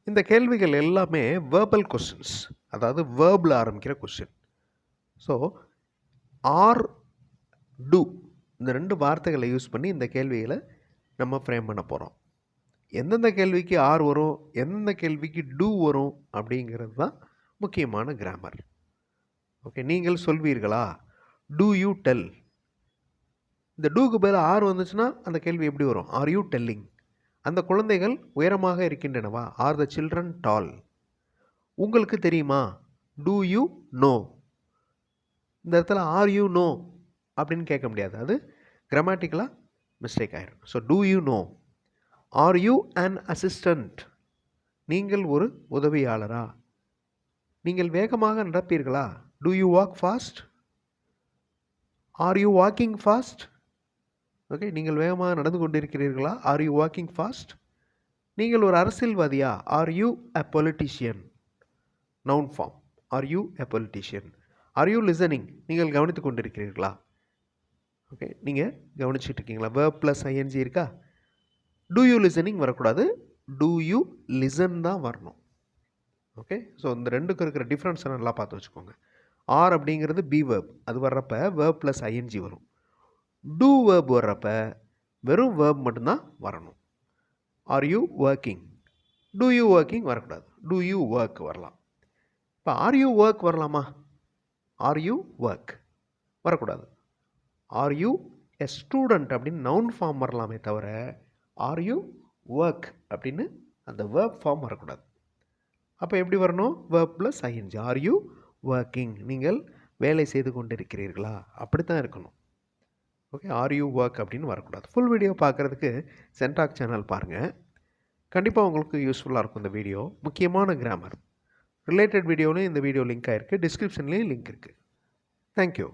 இந்த கேள்விகள் எல்லாமே வேர்பல் கொஸ்டின்ஸ், அதாவது வேர்பில் ஆரம்பிக்கிற கொஸ்டின். ஸோ ஆர், டூ இந்த 2 வார்த்தைகளை யூஸ் பண்ணி இந்த கேள்விகளை நம்ம ஃப்ரேம் பண்ண போகிறோம். எந்தெந்த கேள்விக்கு ஆர் வரும், எந்தெந்த கேள்விக்கு டூ வரும் அப்படிங்கிறது தான் முக்கியமான கிராமர். ஓகே, நீங்கள் சொல்வீர்களா, டூ யூ டெல். இந்த டூக்கு பதில் ஆர் வந்துச்சுன்னா அந்த கேள்வி எப்படி வரும்? Are you telling? அந்த குழந்தைகள் உயரமாக இருக்கின்றனவா? Are the children tall? உங்களுக்கு தெரியுமா? Do you know? இந்த இடத்துல ஆர் யூ நோ அப்படின்னு கேட்க முடியாது, அது கிராமட்டிக்கலாக மிஸ்டேக் ஆயிடும். So do you know? Are you an assistant? நீங்கள் ஒரு உதவியாளரா? நீங்கள் வேகமாக நடப்பீர்களா? Do you walk fast? Are you walking fast? Okay, நீங்கள் வேகமாக நடந்து கொண்டிருக்கிறீர்களா? Are you walking fast? நீங்கள் ஒரு அரசியல்வாதியா? Are you a politician? Noun form. Are you a politician? Are you listening? நீங்கள் கவனித்து கொண்டிருக்கிறீர்களா? ஓகே, நீங்கள் கவனிச்சுட்டு இருக்கீங்களா? வேர்ப் ப்ளஸ் ஐஎன்ஜி இருக்கா? டூ யூ லிசனிங் வரக்கூடாது, டூ யூ லிசன் தான் வரணும். ஓகே, ஸோ இந்த ரெண்டுக்கும் இருக்கிற டிஃப்ரென்ஸை நல்லா பார்த்து வச்சுக்கோங்க. ஆர் அப்படிங்கிறது பி வேர்ப், அது வர்றப்ப வேர்ப் ப்ளஸ் ஐஎன்ஜி வரும். டூ வேர்ப் வர்றப்ப வெறும் வேர்ப் மட்டும்தான் வரணும். Are you working? Do you working வரக்கூடாது, டூ யூ ஒர்க் வரலாம். இப்போ ஆர் யூ ஒர்க் வரலாமா? ஆர் யூ ஒர்க் வரக்கூடாது. ஆர் யூ எ ஸ்டூடெண்ட் அப்படின்னு நவுன் ஃபார்ம் வரலாமே தவிர ஆர் யூ ஒர்க் அப்படின்னு அந்த வேர்ப் ஃபார்ம் வரக்கூடாது. அப்போ எப்படி வரணும்? Verb plus ING. Are you working? நீங்கள் வேலை செய்து கொண்டு இருக்கிறீர்களா? அப்படி தான் இருக்கணும். ஓகே, ஆர் யூ ஒர்க் அப்படின்னு வரக்கூடாது. ஃபுல் வீடியோ பார்க்குறதுக்கு சென்டாக் சேனல் பாருங்கள், கண்டிப்பாக உங்களுக்கு யூஸ்ஃபுல்லாக இருக்கும் இந்த வீடியோ. முக்கியமான கிராமர் ரிலேட்டட் வீடியோலையும் இந்த வீடியோ லிங்க் ஆகிருக்கு, டிஸ்கிரிப்ஷன்லேயும் லிங்க் இருக்குது. தேங்க்யூ.